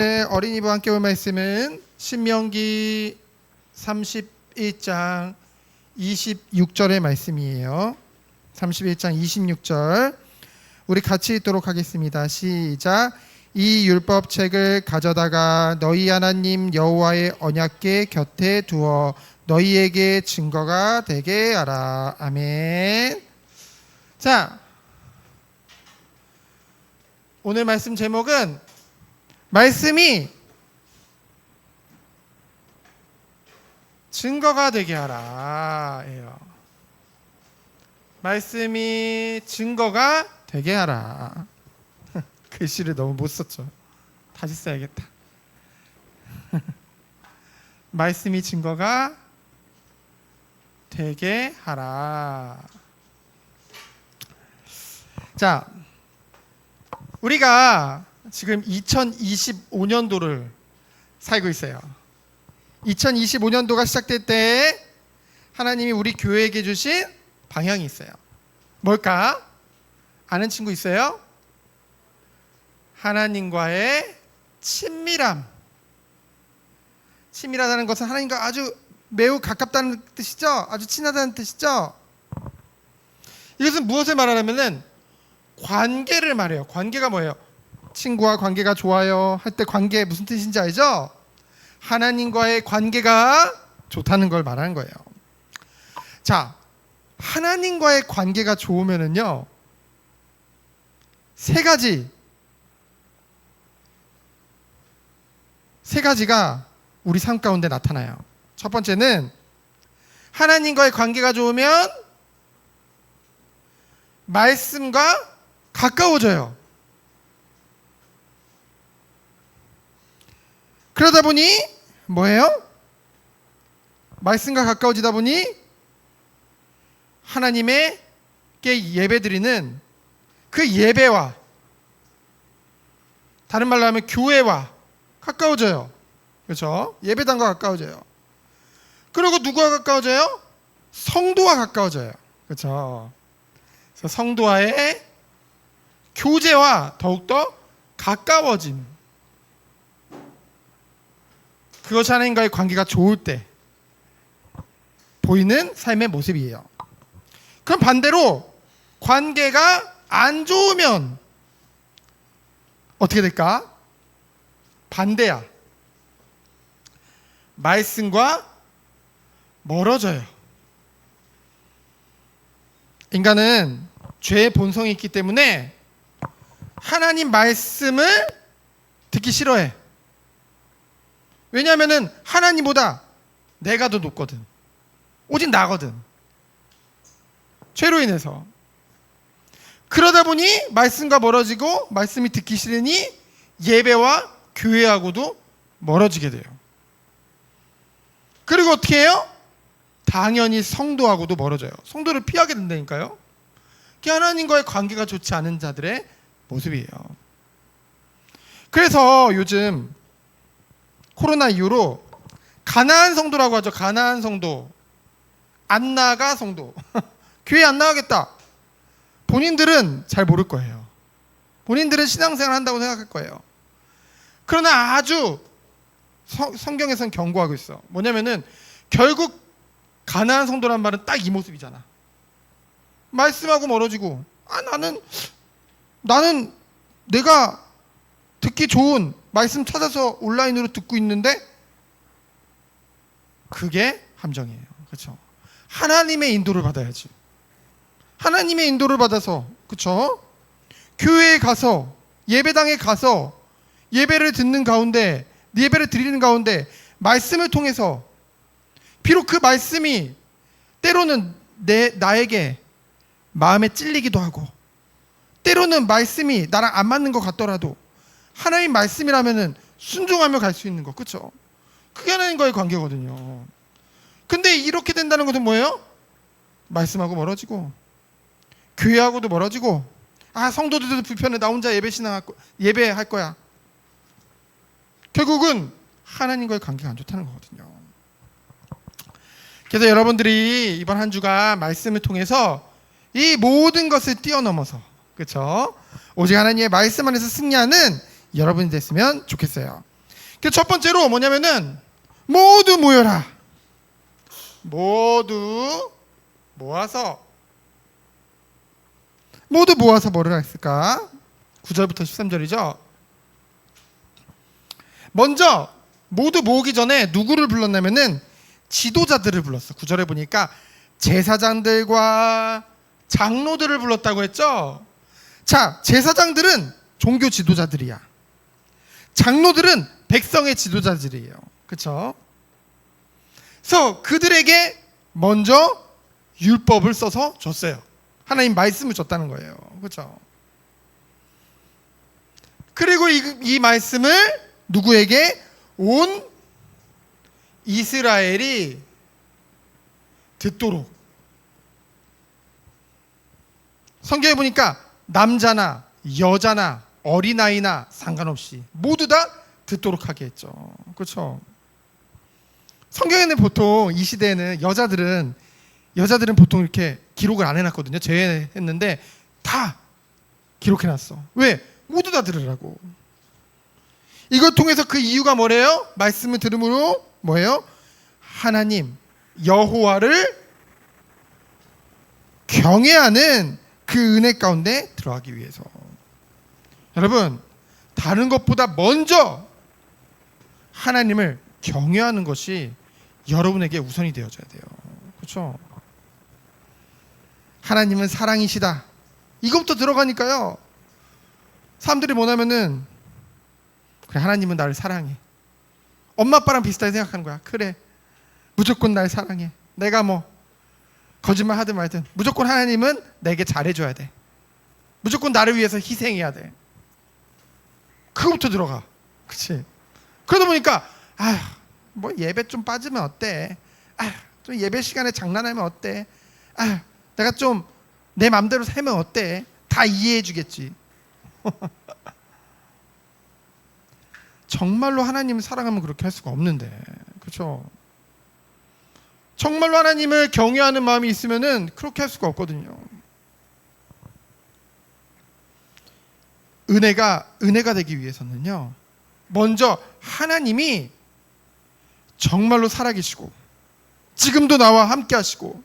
어린이와 함께 볼 말씀은 신명기 31장 26절의 말씀이에요. 31장 26절 우리 같이 읽도록 하겠습니다. 시작. 이 율법책을 가져다가 너희 하나님 여호와의 언약궤 곁에 두어 너희에게 증거가 되게 하라. 아멘. 자, 오늘 말씀 제목은 말씀이 증거가 되게 하라 예요. 말씀이 증거가 되게 하라. 글씨를 너무 못 썼죠. 다시 써야겠다. 말씀이 증거가 되게 하라. 자, 우리가 지금 2025년도를 살고 있어요. 2025년도가 시작될 때 하나님이 우리 교회에게 주신 방향이 있어요. 뭘까? 아는 친구 있어요? 하나님과의 친밀함. 친밀하다는 것은 하나님과 아주 매우 가깝다는 뜻이죠. 아주 친하다는 뜻이죠. 이것은 무엇을 말하냐면은 관계를 말해요. 관계가 뭐예요? 친구와 관계가 좋아요 할 때 관계 무슨 뜻인지 알죠? 하나님과의 관계가 좋다는 걸 말하는 거예요. 자, 하나님과의 관계가 좋으면은요, 세 가지가 우리 삶 가운데 나타나요. 첫 번째는 하나님과의 관계가 좋으면 말씀과 가까워져요. 그러다 보니 뭐예요? 말씀과 가까워지다 보니 하나님께 예배드리는 그 예배와, 다른 말로 하면 교회와 가까워져요. 그렇죠? 예배당과 가까워져요. 그리고 누구와 가까워져요? 성도와 가까워져요. 그렇죠? 그래서 성도와의 교제와 더욱더 가까워짐. 그것이 하나님과의 관계가 좋을 때 보이는 삶의 모습이에요. 그럼 반대로 관계가 안 좋으면 어떻게 될까? 반대야. 말씀과 멀어져요. 인간은 죄의 본성이 있기 때문에 하나님 말씀을 듣기 싫어해. 왜냐하면 하나님보다 내가 더 높거든. 오직 나거든. 죄로 인해서. 그러다 보니 말씀과 멀어지고 말씀이 듣기 싫으니 예배와 교회하고도 멀어지게 돼요. 그리고 어떻게 해요? 당연히 성도하고도 멀어져요. 성도를 피하게 된다니까요. 그게 하나님과의 관계가 좋지 않은 자들의 모습이에요. 그래서 요즘 코로나 이후로 가나안 성도라고 하죠. 가나안 성도. 안 나가 성도. 교회 안 나가겠다. 본인들은 잘 모를 거예요. 본인들은 신앙생활 한다고 생각할 거예요. 그러나 아주 성경에서는 경고하고 있어. 뭐냐면은 결국 가나안 성도란 말은 딱 이 모습이잖아. 말씀하고 멀어지고, 나는 내가 듣기 좋은 말씀 찾아서 온라인으로 듣고 있는데 그게 함정이에요. 그렇죠? 하나님의 인도를 받아야지. 하나님의 인도를 받아서, 그렇죠? 교회에 가서, 예배당에 가서 예배를 듣는 가운데, 예배를 드리는 가운데 말씀을 통해서 비록 그 말씀이 때로는 나에게 마음에 찔리기도 하고, 때로는 말씀이 나랑 안 맞는 것 같더라도 하나님 말씀이라면은 순종하며 갈 수 있는 거, 그렇죠? 그게 하나님과의 관계거든요. 근데 이렇게 된다는 것은 뭐예요? 말씀하고 멀어지고, 교회하고도 멀어지고, 성도들도 불편해, 나 혼자 예배할 거야. 결국은 하나님과의 관계가 안 좋다는 거거든요. 그래서 여러분들이 이번 한 주가 말씀을 통해서 이 모든 것을 뛰어넘어서, 그렇죠? 오직 하나님의 말씀 안에서 승리하는 여러분이 됐으면 좋겠어요. 그 첫 번째로 뭐냐면은 모두 모여라. 모두 모아서 뭐를 했을까? 9절부터 13절이죠. 먼저 모두 모으기 전에 누구를 불렀냐면은 지도자들을 불렀어. 9절에 보니까 제사장들과 장로들을 불렀다고 했죠. 자, 제사장들은 종교 지도자들이야. 장로들은 백성의 지도자들이에요. 그렇죠? 그래서 그들에게 먼저 율법을 써서 줬어요. 하나님 말씀을 줬다는 거예요. 그렇죠? 그리고 이 말씀을 누구에게? 온 이스라엘이 듣도록. 성경에 보니까 남자나 여자나 어린아이나 상관없이 모두 다 듣도록 하게 했죠. 그렇죠? 성경에는 보통 이 시대에는 여자들은 보통 이렇게 기록을 안 해놨거든요. 제외했는데 다 기록해놨어. 왜? 모두 다 들으라고. 이걸 통해서 그 이유가 뭐래요? 말씀을 들음으로 뭐예요? 하나님 여호와를 경외하는 그 은혜 가운데 들어가기 위해서. 여러분, 다른 것보다 먼저 하나님을 경외하는 것이 여러분에게 우선이 되어져야 돼요. 그렇죠? 하나님은 사랑이시다. 이것부터 들어가니까요. 사람들이 뭐냐면은 그래, 하나님은 나를 사랑해. 엄마 아빠랑 비슷하게 생각하는 거야. 그래, 무조건 날 사랑해. 내가 뭐 거짓말 하든 말든 무조건 하나님은 내게 잘해줘야 돼. 무조건 나를 위해서 희생해야 돼. 그거부터 들어가. 그치? 그러다 보니까 뭐 예배 좀 빠지면 어때? 좀 예배 시간에 장난하면 어때? 내가 좀 내 맘대로 살면 어때? 다 이해해 주겠지. 정말로 하나님을 사랑하면 그렇게 할 수가 없는데. 그렇죠? 정말로 하나님을 경외하는 마음이 있으면은 그렇게 할 수가 없거든요. 은혜가 되기 위해서는요, 먼저 하나님이 정말로 살아계시고 지금도 나와 함께 하시고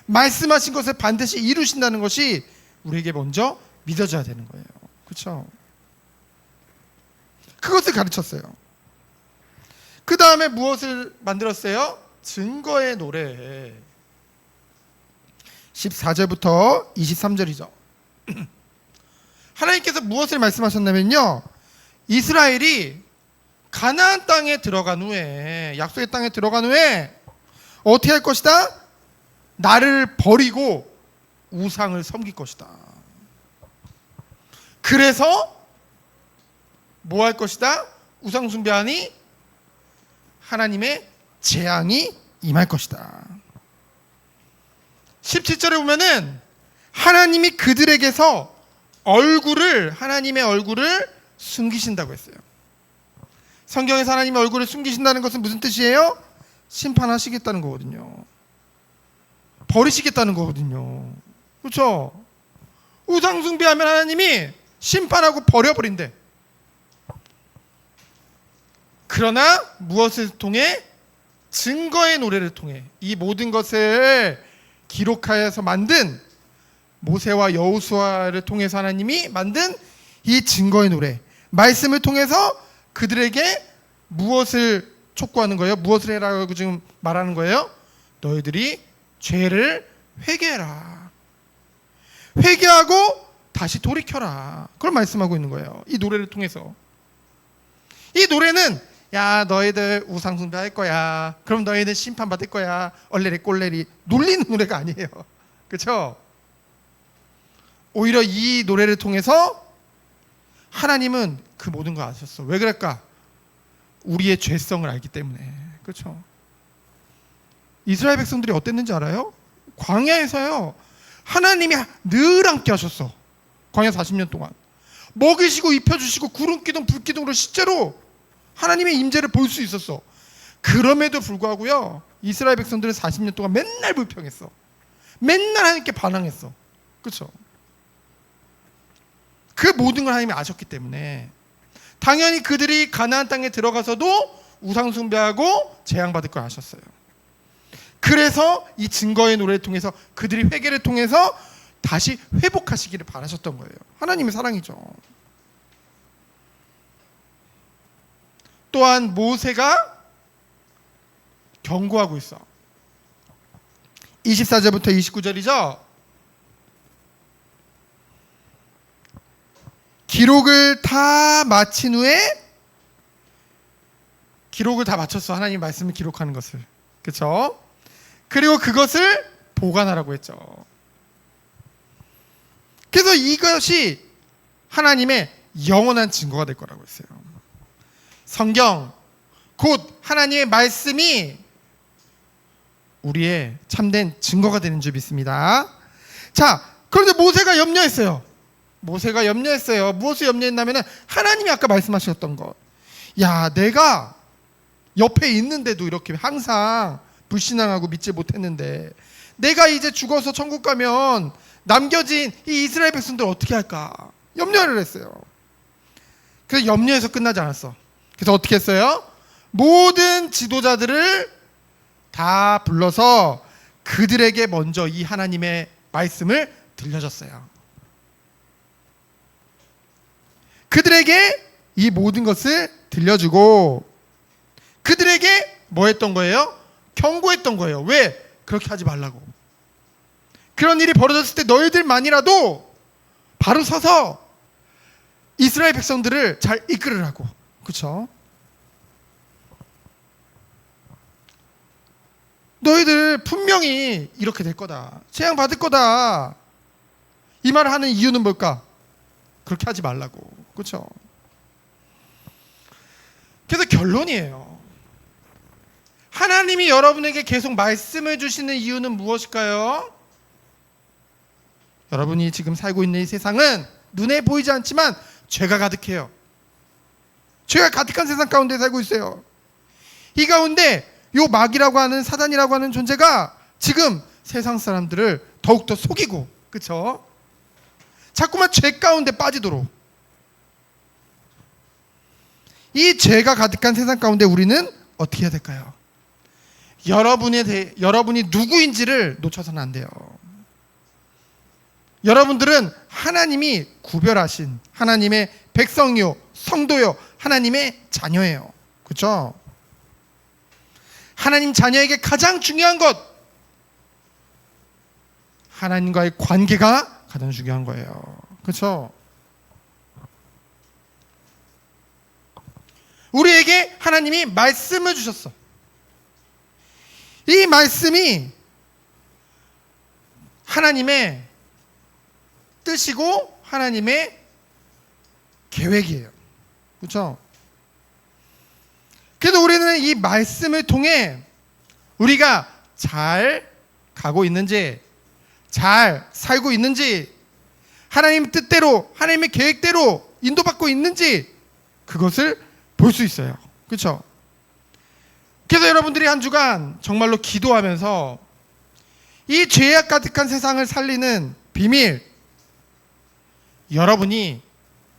말씀하신 것을 반드시 이루신다는 것이 우리에게 먼저 믿어져야 되는 거예요. 그렇죠? 그것을 가르쳤어요. 그 다음에 무엇을 만들었어요? 증거의 노래. 14절부터 23절이죠. 하나님께서 무엇을 말씀하셨냐면요, 이스라엘이 가나안 땅에 들어간 후에, 약속의 땅에 들어간 후에 어떻게 할 것이다? 나를 버리고 우상을 섬길 것이다. 그래서 뭐 할 것이다? 우상 숭배하니 하나님의 재앙이 임할 것이다. 17절에 보면은 하나님이 그들에게서 하나님의 얼굴을 숨기신다고 했어요. 성경에서 하나님의 얼굴을 숨기신다는 것은 무슨 뜻이에요? 심판하시겠다는 거거든요. 버리시겠다는 거거든요. 그렇죠? 우상 숭배하면 하나님이 심판하고 버려버린대. 그러나 무엇을 통해? 증거의 노래를 통해 이 모든 것을 기록하여서 만든 모세와 여호수아를 통해서 하나님이 만든 이 증거의 노래, 말씀을 통해서 그들에게 무엇을 촉구하는 거예요? 무엇을 해라고 지금 말하는 거예요? 너희들이 죄를 회개해라. 회개하고 다시 돌이켜라. 그걸 말씀하고 있는 거예요. 이 노래를 통해서. 이 노래는 야, 너희들 우상 숭배할 거야. 그럼 너희들 심판받을 거야. 얼레리 꼴레리 놀리는 노래가 아니에요. 그렇죠? 오히려 이 노래를 통해서 하나님은 그 모든 걸 아셨어. 왜 그럴까? 우리의 죄성을 알기 때문에. 그렇죠? 이스라엘 백성들이 어땠는지 알아요? 광야에서요, 하나님이 늘 함께 하셨어. 광야 40년 동안 먹이시고 입혀주시고 구름기둥 불기둥으로 실제로 하나님의 임재를 볼 수 있었어. 그럼에도 불구하고요, 이스라엘 백성들은 40년 동안 맨날 불평했어. 맨날 하나님께 반항했어. 그렇죠? 그 모든 걸 하나님이 아셨기 때문에 당연히 그들이 가나안 땅에 들어가서도 우상 숭배하고 재앙받을 걸 아셨어요. 그래서 이 증거의 노래를 통해서 그들이 회개를 통해서 다시 회복하시기를 바라셨던 거예요. 하나님의 사랑이죠. 또한 모세가 경고하고 있어. 24절부터 29절이죠. 기록을 다 마친 후에, 기록을 다 마쳤어. 하나님 말씀을 기록하는 것을. 그렇죠? 그리고 그것을 보관하라고 했죠. 그래서 이것이 하나님의 영원한 증거가 될 거라고 했어요. 성경, 곧 하나님의 말씀이 우리의 참된 증거가 되는 줄 믿습니다. 자, 그런데 모세가 염려했어요. 모세가 염려했어요. 무엇을 염려했냐면은 하나님이 아까 말씀하셨던 것. 야, 내가 옆에 있는데도 이렇게 항상 불신앙하고 믿지 못했는데 내가 이제 죽어서 천국 가면 남겨진 이 이스라엘 백성들 어떻게 할까? 염려를 했어요. 그래서 염려해서 끝나지 않았어. 그래서 어떻게 했어요? 모든 지도자들을 다 불러서 그들에게 먼저 이 하나님의 말씀을 들려줬어요. 그들에게 이 모든 것을 들려주고 그들에게 뭐 했던 거예요? 경고했던 거예요. 왜? 그렇게 하지 말라고. 그런 일이 벌어졌을 때 너희들만이라도 바로 서서 이스라엘 백성들을 잘 이끌으라고. 그렇죠? 너희들 분명히 이렇게 될 거다. 재앙 받을 거다. 이 말을 하는 이유는 뭘까? 그렇게 하지 말라고. 그렇죠? 그래서 결론이에요. 하나님이 여러분에게 계속 말씀을 주시는 이유는 무엇일까요? 여러분이 지금 살고 있는 이 세상은 눈에 보이지 않지만 죄가 가득해요. 죄가 가득한 세상 가운데 살고 있어요. 이 가운데 요 마귀라고 하는 사단이라고 하는 존재가 지금 세상 사람들을 더욱더 속이고, 그렇죠? 자꾸만 죄 가운데 빠지도록. 이 죄가 가득한 세상 가운데 우리는 어떻게 해야 될까요? 여러분이 누구인지를 놓쳐서는 안 돼요. 여러분들은 하나님이 구별하신 하나님의 백성이요, 성도요, 하나님의 자녀예요. 그렇죠? 하나님 자녀에게 가장 중요한 것, 하나님과의 관계가 가장 중요한 거예요. 그렇죠? 우리에게 하나님이 말씀을 주셨어. 이 말씀이 하나님의 뜻이고 하나님의 계획이에요. 그렇죠? 그래서 우리는 이 말씀을 통해 우리가 잘 가고 있는지, 잘 살고 있는지, 하나님 뜻대로, 하나님의 계획대로 인도받고 있는지 그것을 볼 수 있어요. 그렇죠? 그래서 여러분들이 한 주간 정말로 기도하면서 이 죄악 가득한 세상을 살리는 비밀, 여러분이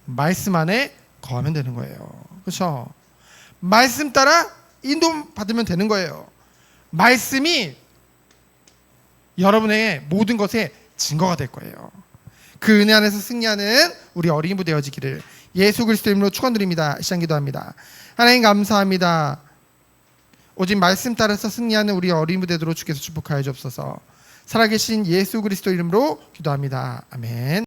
말씀 안에 거하면 되는 거예요. 그렇죠? 말씀 따라 인도받으면 되는 거예요. 말씀이 여러분의 모든 것의 증거가 될 거예요. 그 은혜 안에서 승리하는 우리 어린이부 되어지기를 예수 그리스도 이름으로 축원드립니다. 시간 기도합니다. 하나님 감사합니다. 오직 말씀 따라서 승리하는 우리 어린이부 되도록 주께서 축복하여 주옵소서. 살아계신 예수 그리스도 이름으로 기도합니다. 아멘.